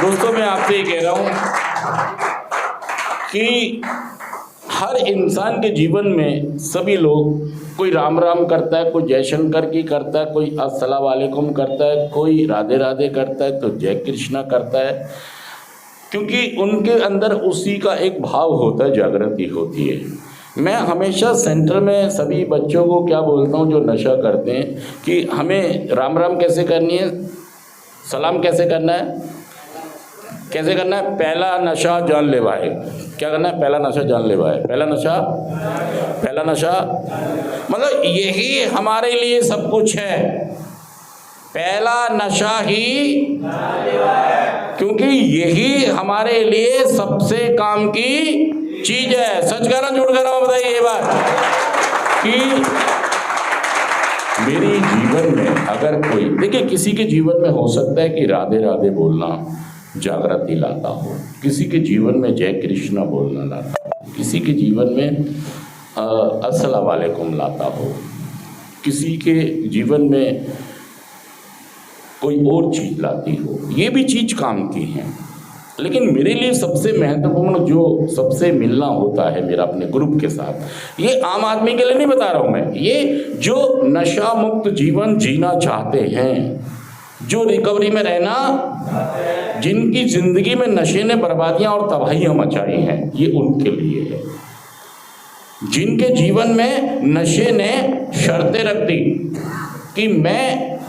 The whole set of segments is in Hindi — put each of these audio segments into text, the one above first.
दोस्तों मैं आपसे ये कह रहा हूँ कि हर इंसान के जीवन में सभी लोग, कोई राम राम करता है, कोई जयशंकर की करता है, कोई अस्सलाम वालेकुम करता है, कोई राधे राधे करता है, तो जय कृष्णा करता है, क्योंकि उनके अंदर उसी का एक भाव होता है, जागृति होती है। मैं हमेशा सेंटर में सभी बच्चों को क्या बोलता हूँ जो नशा करते हैं कि हमें राम राम कैसे करनी है, सलाम कैसे करना है, कैसे करना है। पहला नशा जान लेवाए। क्या करना है? पहला नशा जान लेवाए। पहला नशा मतलब यही हमारे लिए सब कुछ है। पहला नशा ही, क्योंकि यही हमारे लिए सबसे काम की चीज है। सच कह रहा हूं, झूठ कह रहा हूं? बताइए ये बात कि मेरी जीवन में अगर कोई, देखिए किसी के जीवन में हो सकता है कि राधे राधे बोलना जागृति लाता हो, किसी के जीवन में जय कृष्णा बोलना लाता हो, किसी के जीवन में अस्सलाम वालेकुम लाता हो, किसी के जीवन में कोई और चीज़ लाती हो। ये भी चीज़ काम की है, लेकिन मेरे लिए सबसे महत्वपूर्ण जो सबसे मिलना होता है मेरा अपने ग्रुप के साथ, ये आम आदमी के लिए नहीं बता रहा हूँ मैं, ये जो नशा मुक्त जीवन जीना चाहते हैं, जो रिकवरी में रहना, जिनकी जिंदगी में नशे ने बर्बादियां और तबाहियां मचाई हैं, ये उनके लिए है। जिनके जीवन में नशे ने शर्तें रख दी कि मैं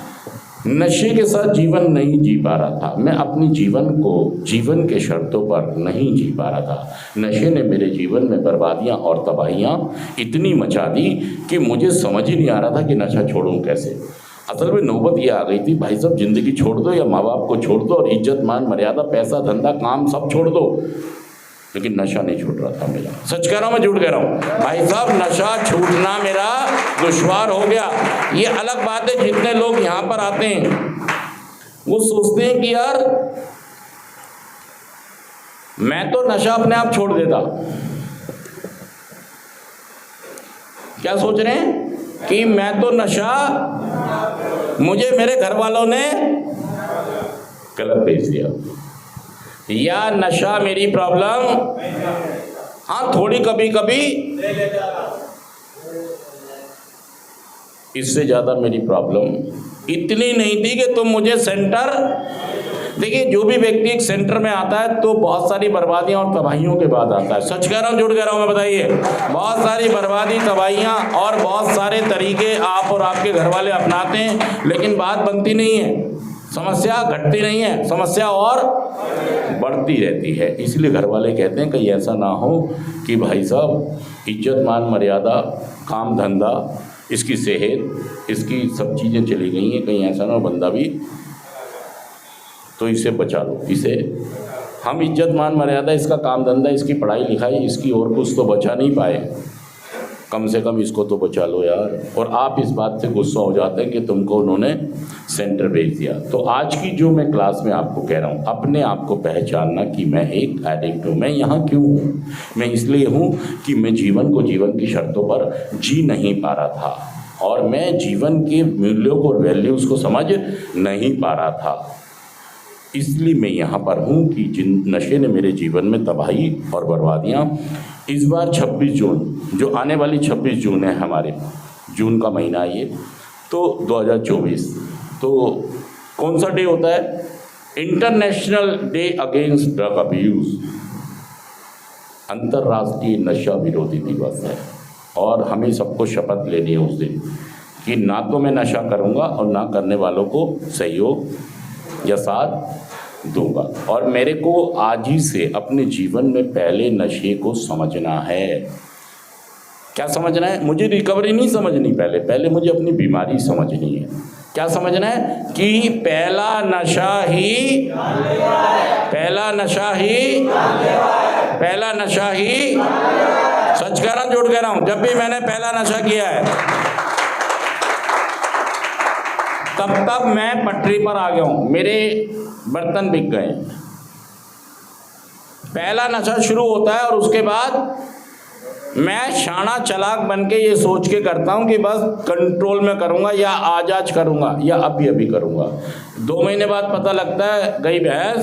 नशे के साथ जीवन नहीं जी पा रहा था, मैं अपनी जीवन को जीवन के शर्तों पर नहीं जी पा रहा था, नशे ने मेरे जीवन में बर्बादियां और तबाहियां इतनी मचा दी कि मुझे समझ ही नहीं आ रहा था कि नशा छोड़ूं कैसे। असल में नौबत ये आ गई थी, भाई साहब जिंदगी छोड़ दो या माँ बाप को छोड़ दो और इज्जत मान मर्यादा पैसा धंधा काम सब छोड़ दो, लेकिन नशा नहीं छूट रहा था मेरा। सच कह रहा हूँ मैं झूठ कह रहा हूँ? भाई साहब नशा छूटना मेरा दुश्वार हो गया। ये अलग बात है, जितने लोग यहाँ पर आते हैं वो सोचते हैं कि यार मैं तो नशा अपने आप छोड़ देता। क्या सोच रहे हैं कि मैं तो नशा, मुझे मेरे घर वालों ने गलत भेज दिया, या नशा मेरी प्रॉब्लम, हाँ थोड़ी कभी कभी, इससे ज़्यादा मेरी प्रॉब्लम इतनी नहीं थी कि तुम मुझे सेंटर। देखिए जो भी व्यक्ति एक सेंटर में आता है तो बहुत सारी बर्बादियां और तबाहियों के बाद आता है। सच कह रहा हूँ झूठ कह रहा हूँ मैं? बताइए। बहुत सारी बर्बादी तबाहियां और बहुत सारे तरीके आप और आपके घर वाले अपनाते हैं, लेकिन बात बनती नहीं है, समस्या घटती नहीं है, समस्या और बढ़ती रहती है। इसलिए घर वाले कहते हैं कहीं ऐसा ना हो कि भाई साहब इज्जत मान मर्यादा काम धंधा, इसकी सेहत, इसकी सब चीज़ें चली गई हैं, कहीं ऐसा ना हो बंदा भी, तो इसे बचा लो। इसे हम इज्जत मान मर्यादा, इसका काम धंधा, इसकी पढ़ाई लिखाई, इसकी और कुछ तो बचा नहीं पाए, कम से कम इसको तो बचा लो यार। और आप इस बात से गुस्सा हो जाते हैं कि तुमको उन्होंने सेंटर भेज दिया। तो आज की जो मैं क्लास में आपको कह रहा हूँ, अपने आप को पहचानना कि मैं एक एडिक्ट हूँ। मैं यहाँ क्यों हूँ? मैं इसलिए हूँ कि मैं जीवन को जीवन की शर्तों पर जी नहीं पा रहा था और मैं जीवन के मूल्यों को, वैल्यूज़ को समझ नहीं पा रहा था। इसलिए मैं यहाँ पर हूँ कि जिन नशे ने मेरे जीवन में तबाही और बर्बादियाँ, इस बार 26 जून, जो आने वाली 26 जून है, हमारे जून का महीना ये, तो 2024, तो कौन सा डे होता है? International day against drug abuse, अंतर्राष्ट्रीय नशा विरोधी दिवस है। और हमें सबको शपथ लेनी है उस दिन कि ना तो मैं नशा करूँगा और ना करने वालों को सहयोग या साथ दूंगा। और मेरे को आज ही से अपने जीवन में पहले नशे को समझना है। क्या समझना है? मुझे रिकवरी नहीं समझनी, पहले मुझे अपनी बीमारी समझनी है। क्या समझना है? कि पहला नशा ही सच कह रहा हूँ झूठ कह रहा हूँ? जब भी मैंने पहला नशा किया है तब मैं पटरी पर आ गया हूँ, मेरे बर्तन बिक गए। पहला नशा शुरू होता है और उसके बाद मैं शाना चालाक बन के ये सोच के करता हूँ कि बस कंट्रोल में करूँगा या आज करूँगा या अभी करूँगा। 2 महीने बाद पता लगता है गई भैंस